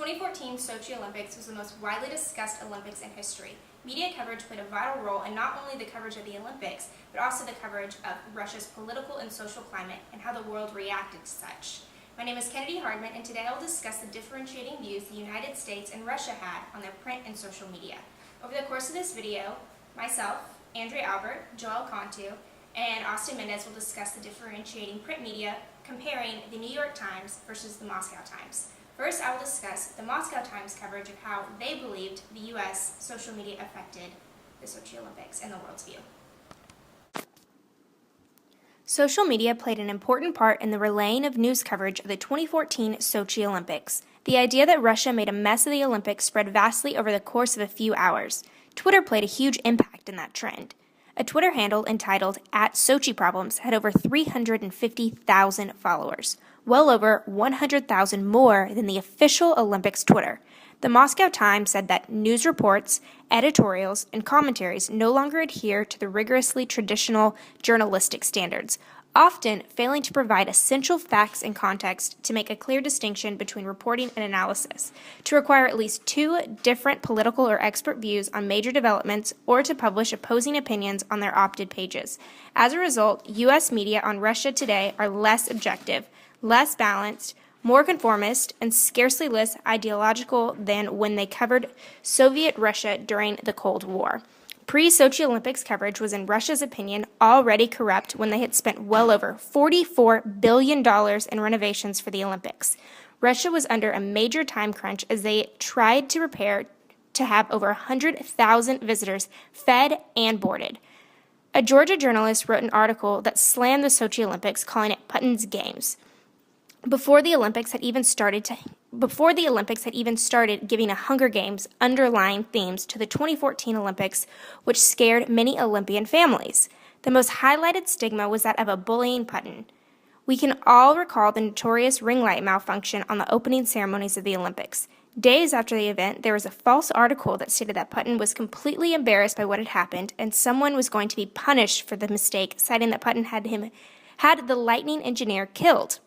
2014 Sochi Olympics was the most widely discussed Olympics in history. Media coverage played a vital role in not only the coverage of the Olympics, but also the coverage of Russia's political and social climate and how the world reacted to such. My name is Kennedy Hardman, and today I will discuss the differentiating views the United States and Russia had on their print and social media. Over the course of this video, myself, Andrea Albert, Joel Cantu, and Austin Mendez will discuss the differentiating print media, comparing the New York Times versus the Moscow Times. First, I will discuss the Moscow Times coverage of how they believed the U.S. social media affected the Sochi Olympics and the world's view. Social media played an important part in the relaying of news coverage of the 2014 Sochi Olympics. The idea that Russia made a mess of the Olympics spread vastly over the course of a few hours. Twitter played a huge impact in that trend. A Twitter handle entitled @SochiProblems had over 350,000 followers, well over 100,000 more than the official Olympics Twitter. The Moscow Times said that news reports, editorials, and commentaries no longer adhere to the rigorously traditional journalistic standards, often failing to provide essential facts and context to make a clear distinction between reporting and analysis, to require at least two different political or expert views on major developments, or to publish opposing opinions on their opted pages. As a result, U.S. media on Russia today are less objective, less balanced, more conformist, and scarcely less ideological than when they covered Soviet Russia during the Cold War. Pre-Sochi Olympics coverage was, in Russia's opinion, already corrupt when they had spent well over $44 billion in renovations for the Olympics. Russia was under a major time crunch as they tried to prepare to have over 100,000 visitors fed and boarded. A Georgia journalist wrote an article that slammed the Sochi Olympics, calling it Putin's Games. Before the Olympics had even started giving a Hunger Games underlying themes to the 2014 Olympics, which scared many Olympian families. The most highlighted stigma was that of a bullying Putin. We can all recall the notorious ring light malfunction on the opening ceremonies of the Olympics. Days after the event, there was a false article that stated that Putin was completely embarrassed by what had happened, and someone was going to be punished for the mistake, citing that Putin had the lightning engineer killed.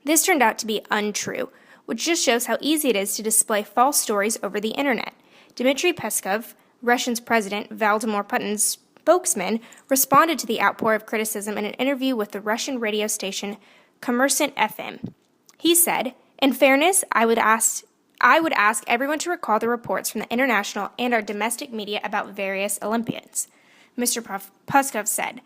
This turned out to be untrue, which just shows how easy it is to display false stories over the internet. Dmitry Peskov, Russia's President Vladimir Putin's spokesman, responded to the outpour of criticism in an interview with the Russian radio station Kommersant FM. He said, "In fairness, I would ask everyone to recall the reports from the international and our domestic media about various Olympians." Mr. Peskov said,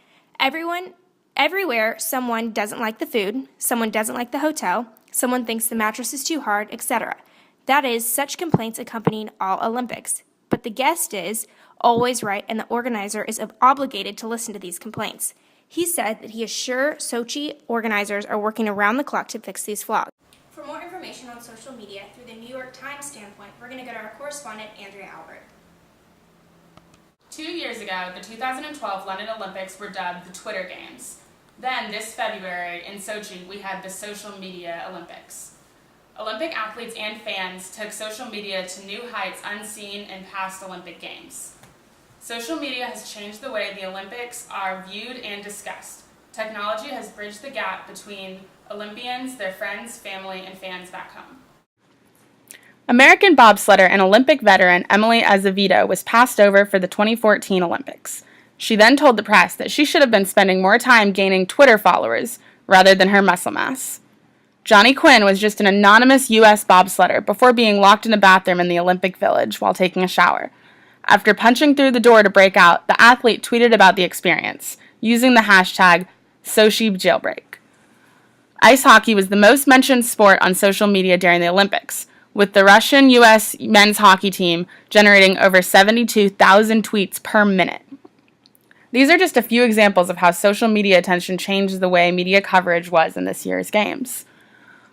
Everywhere, someone doesn't like the food, someone doesn't like the hotel, someone thinks the mattress is too hard, etc. That is, such complaints accompanying all Olympics. But the guest is always right, and the organizer is obligated to listen to these complaints. He said that he is sure Sochi organizers are working around the clock to fix these flaws. For more information on social media through the New York Times standpoint, we're going to go to our correspondent, Andrea Albert. 2 years ago, the 2012 London Olympics were dubbed the Twitter Games. Then, this February, in Sochi, we had the Social Media Olympics. Olympic athletes and fans took social media to new heights unseen in past Olympic Games. Social media has changed the way the Olympics are viewed and discussed. Technology has bridged the gap between Olympians, their friends, family, and fans back home. American bobsledder and Olympic veteran Emily Azevedo was passed over for the 2014 Olympics. She then told the press that she should have been spending more time gaining Twitter followers rather than her muscle mass. Johnny Quinn was just an anonymous U.S. bobsledder before being locked in a bathroom in the Olympic Village while taking a shower. After punching through the door to break out, the athlete tweeted about the experience, using the hashtag #SochiJailbreak. Ice hockey was the most mentioned sport on social media during the Olympics, with the Russian-U.S. men's hockey team generating over 72,000 tweets per minute. These are just a few examples of how social media attention changed the way media coverage was in this year's games.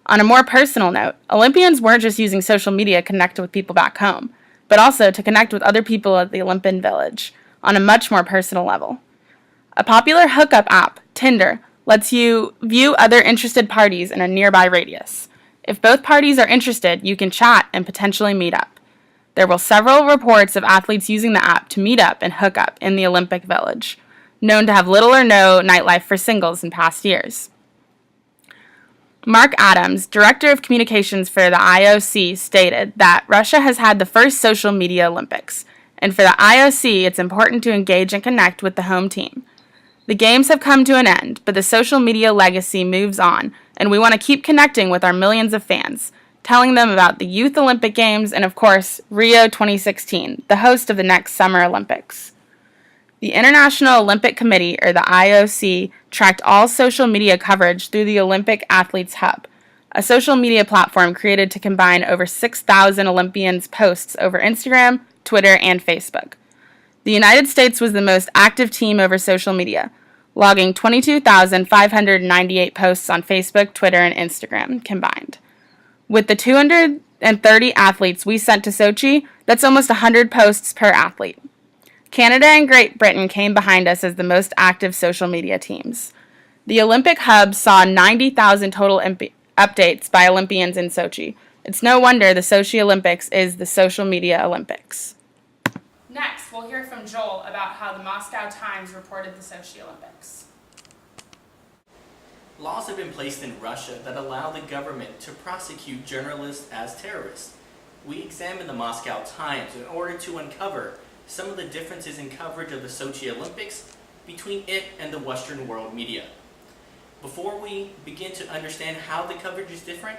On a more personal note, Olympians weren't just using social media to connect with people back home, but also to connect with other people at the Olympic Village on a much more personal level. A popular hookup app, Tinder, lets you view other interested parties in a nearby radius. If both parties are interested, you can chat and potentially meet up. There were several reports of athletes using the app to meet up and hook up in the Olympic Village, known to have little or no nightlife for singles in past years. Mark Adams, director of communications for the IOC, stated that Russia has had the first social media Olympics, and for the IOC, it's important to engage and connect with the home team. The games have come to an end, but the social media legacy moves on, and we want to keep connecting with our millions of fans, telling them about the Youth Olympic Games and, of course, Rio 2016, the host of the next Summer Olympics. The International Olympic Committee, or the IOC, tracked all social media coverage through the Olympic Athletes Hub, a social media platform created to combine over 6,000 Olympians' posts over Instagram, Twitter, and Facebook. The United States was the most active team over social media, logging 22,598 posts on Facebook, Twitter, and Instagram combined. With the 230 athletes we sent to Sochi, that's almost 100 posts per athlete. Canada and Great Britain came behind us as the most active social media teams. The Olympic Hub saw 90,000 total updates by Olympians in Sochi. It's no wonder the Sochi Olympics is the social media Olympics. Next, we'll hear from Joel about how the Moscow Times reported the Sochi Olympics. Laws have been placed in Russia that allow the government to prosecute journalists as terrorists. We examined the Moscow Times in order to uncover some of the differences in coverage of the Sochi Olympics between it and the Western world media. Before we begin to understand how the coverage is different,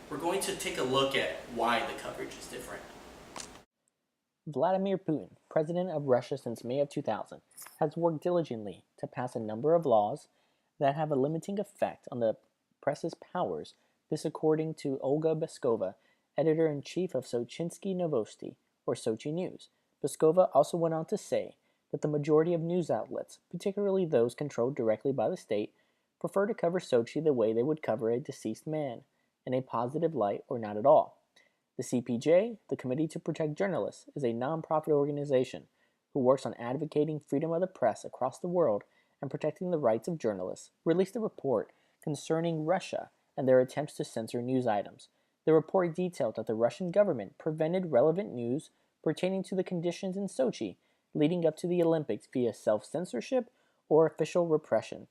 we're going to take a look at why the coverage is different. Vladimir Putin, president of Russia since May of 2000, has worked diligently to pass a number of laws that have a limiting effect on the press's powers, this according to Olga Beskova, editor-in-chief of Sochinsky Novosti, or Sochi News. Beskova also went on to say that the majority of news outlets, particularly those controlled directly by the state, prefer to cover Sochi the way they would cover a deceased man, in a positive light or not at all. The CPJ, the Committee to Protect Journalists, is a non-profit organization who works on advocating freedom of the press across the world and protecting the rights of journalists, released a report concerning Russia and their attempts to censor news items. The report detailed that the Russian government prevented relevant news pertaining to the conditions in Sochi leading up to the Olympics via self-censorship or official repression.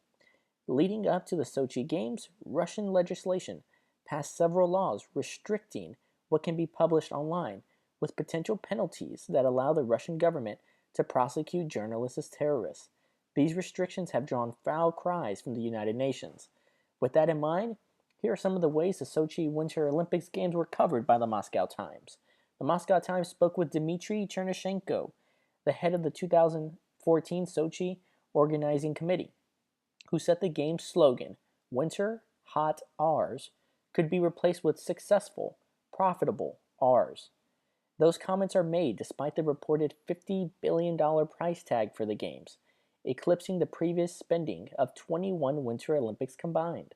Leading up to the Sochi Games, Russian legislation passed several laws restricting what can be published online, with potential penalties that allow the Russian government to prosecute journalists as terrorists. These restrictions have drawn foul cries from the United Nations. With that in mind, here are some of the ways the Sochi Winter Olympics Games were covered by the Moscow Times. The Moscow Times spoke with Dmitry Chernyshenko, the head of the 2014 Sochi Organizing Committee, who said the game's slogan, "Winter, Hot Ours," could be replaced with "Successful, Profitable Ours." Those comments are made despite the reported $50 billion price tag for the Games, eclipsing the previous spending of 21 Winter Olympics combined.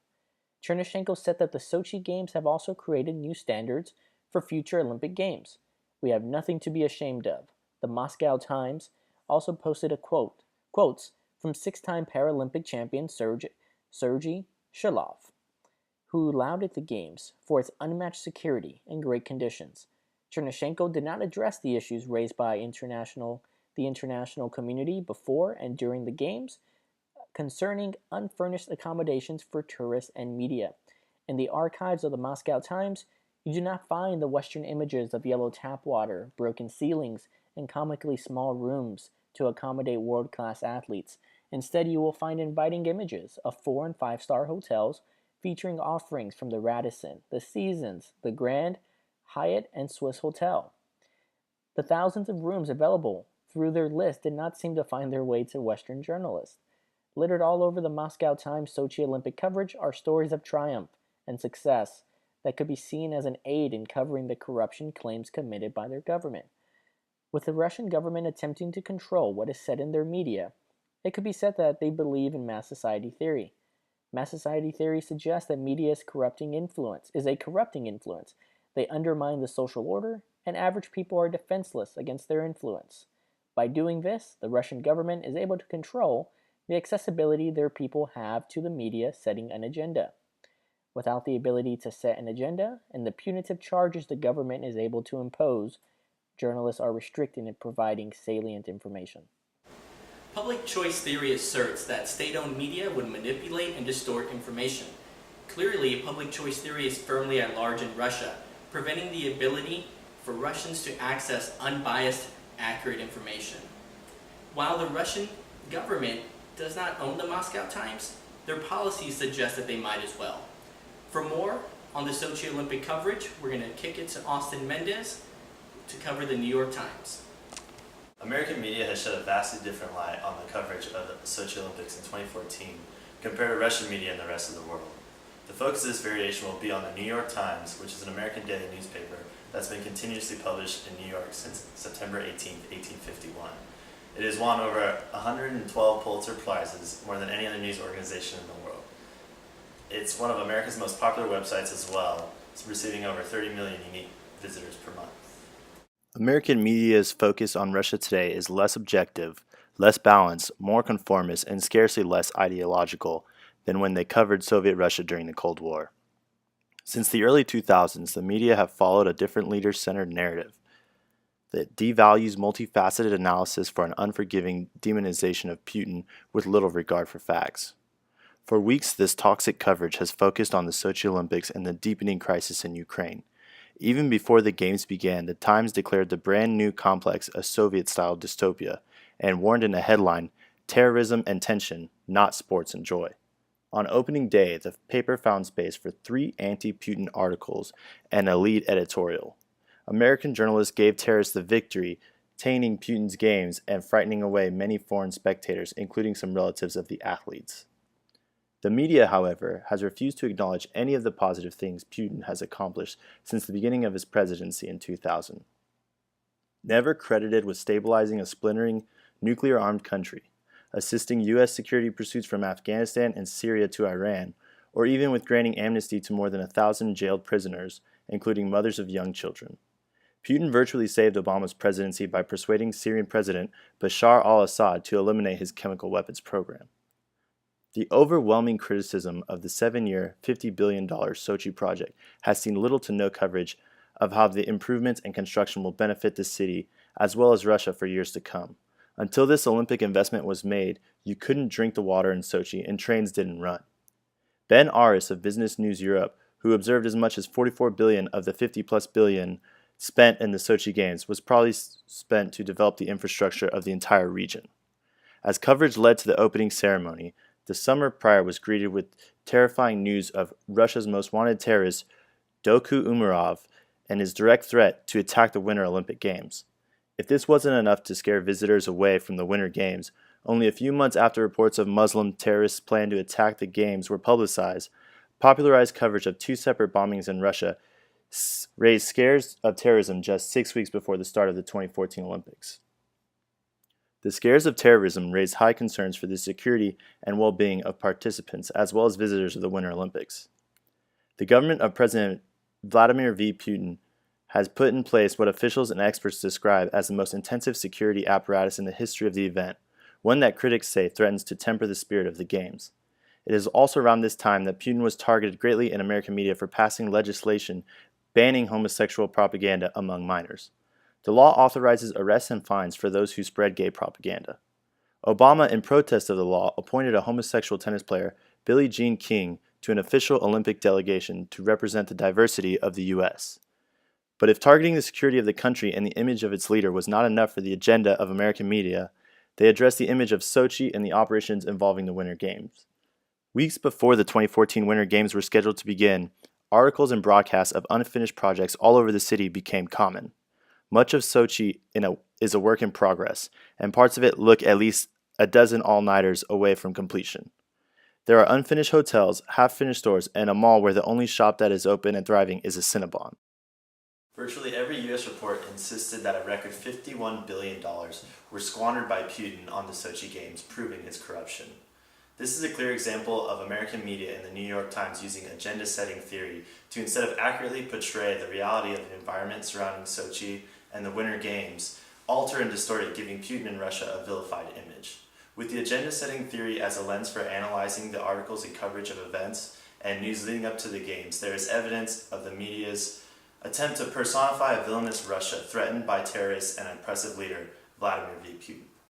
Chernyshenko said that the Sochi Games have also created new standards for future Olympic Games. "We have nothing to be ashamed of." The Moscow Times also posted quotes from six-time Paralympic champion Sergei Shilov, who lauded the Games for its unmatched security and great conditions. Chernyshenko did not address the issues raised by the international community before and during the Games concerning unfurnished accommodations for tourists and media. In the archives of the Moscow Times, you do not find the Western images of yellow tap water, broken ceilings, and comically small rooms to accommodate world-class athletes. Instead, you will find inviting images of 4- and 5-star hotels featuring offerings from the Radisson, the Seasons, the Grand, Hyatt, and Swiss Hotel. The thousands of rooms available through their list did not seem to find their way to Western journalists. Littered all over the Moscow Times Sochi Olympic coverage are stories of triumph and success that could be seen as an aid in covering the corruption claims committed by their government. With the Russian government attempting to control what is said in their media, it could be said that they believe in mass society theory. Mass society theory suggests that media is a corrupting influence. They undermine the social order, and average people are defenseless against their influence. By doing this, the Russian government is able to control the accessibility their people have to the media setting an agenda. Without the ability to set an agenda and the punitive charges the government is able to impose, journalists are restricted in providing salient information. Public choice theory asserts that state-owned media would manipulate and distort information. Clearly, public choice theory is firmly at large in Russia, preventing the ability for Russians to access unbiased, accurate information. While the Russian government does not own the Moscow Times, their policies suggest that they might as well. For more on the Sochi Olympic coverage, we're going to kick it to Austin Mendez to cover the New York Times. American media has shed a vastly different light on the coverage of the Sochi Olympics in 2014 compared to Russian media and the rest of the world. The focus of this variation will be on the New York Times, which is an American daily newspaper that's been continuously published in New York since September 18, 1851. It has won over 112 Pulitzer Prizes, more than any other news organization in the world. It's one of America's most popular websites as well. It's receiving over 30 million unique visitors per month. American media's focus on Russia today is less objective, less balanced, more conformist, and scarcely less ideological than when they covered Soviet Russia during the Cold War. Since the early 2000s, the media have followed a different leader-centered narrative that devalues multifaceted analysis for an unforgiving demonization of Putin with little regard for facts. For weeks, this toxic coverage has focused on the Sochi Olympics and the deepening crisis in Ukraine. Even before the Games began, the Times declared the brand new complex a Soviet-style dystopia and warned in a headline, "Terrorism and tension, not sports and joy." On opening day, the paper found space for 3 anti-Putin articles and a lead editorial. American journalists gave terrorists the victory, tainting Putin's games and frightening away many foreign spectators, including some relatives of the athletes. The media, however, has refused to acknowledge any of the positive things Putin has accomplished since the beginning of his presidency in 2000. Never credited with stabilizing a splintering, nuclear-armed country, assisting U.S. security pursuits from Afghanistan and Syria to Iran, or even with granting amnesty to more than 1,000 jailed prisoners, including mothers of young children. Putin virtually saved Obama's presidency by persuading Syrian President Bashar al-Assad to eliminate his chemical weapons program. The overwhelming criticism of the 7-year, $50 billion Sochi project has seen little to no coverage of how the improvements and construction will benefit the city as well as Russia for years to come. Until this Olympic investment was made, you couldn't drink the water in Sochi and trains didn't run. Ben Aris of Business News Europe, who observed as much as 44 billion of the 50-plus billion spent in the Sochi Games, was probably spent to develop the infrastructure of the entire region. As coverage led to the opening ceremony, the summer prior was greeted with terrifying news of Russia's most wanted terrorist, Doku Umarov, and his direct threat to attack the Winter Olympic Games. If this wasn't enough to scare visitors away from the Winter Games, only a few months after reports of Muslim terrorists' plan to attack the Games were publicized, popularized coverage of 2 separate bombings in Russia raised scares of terrorism just 6 weeks before the start of the 2014 Olympics. The scares of terrorism raised high concerns for the security and well-being of participants as well as visitors of the Winter Olympics. The government of President Vladimir V. Putin has put in place what officials and experts describe as the most intensive security apparatus in the history of the event, one that critics say threatens to temper the spirit of the Games. It is also around this time that Putin was targeted greatly in American media for passing legislation banning homosexual propaganda among minors. The law authorizes arrests and fines for those who spread gay propaganda. Obama, in protest of the law, appointed a homosexual tennis player, Billie Jean King, to an official Olympic delegation to represent the diversity of the U.S. But if targeting the security of the country and the image of its leader was not enough for the agenda of American media, they addressed the image of Sochi and the operations involving the Winter Games. Weeks before the 2014 Winter Games were scheduled to begin, articles and broadcasts of unfinished projects all over the city became common. Much of Sochi is a work in progress, and parts of it look at least a dozen all-nighters away from completion. There are unfinished hotels, half-finished stores, and a mall where the only shop that is open and thriving is a Cinnabon. Virtually every U.S. report insisted that a record $51 billion were squandered by Putin on the Sochi Games, proving his corruption. This is a clear example of American media and the New York Times using agenda-setting theory to, instead of accurately portray the reality of the environment surrounding Sochi and the Winter Games, alter and distort it, giving Putin and Russia a vilified image. With the agenda-setting theory as a lens for analyzing the articles and coverage of events and news leading up to the Games, there is evidence of the media's attempt to personify a villainous Russia threatened by terrorists and an oppressive leader, Vladimir V. Putin.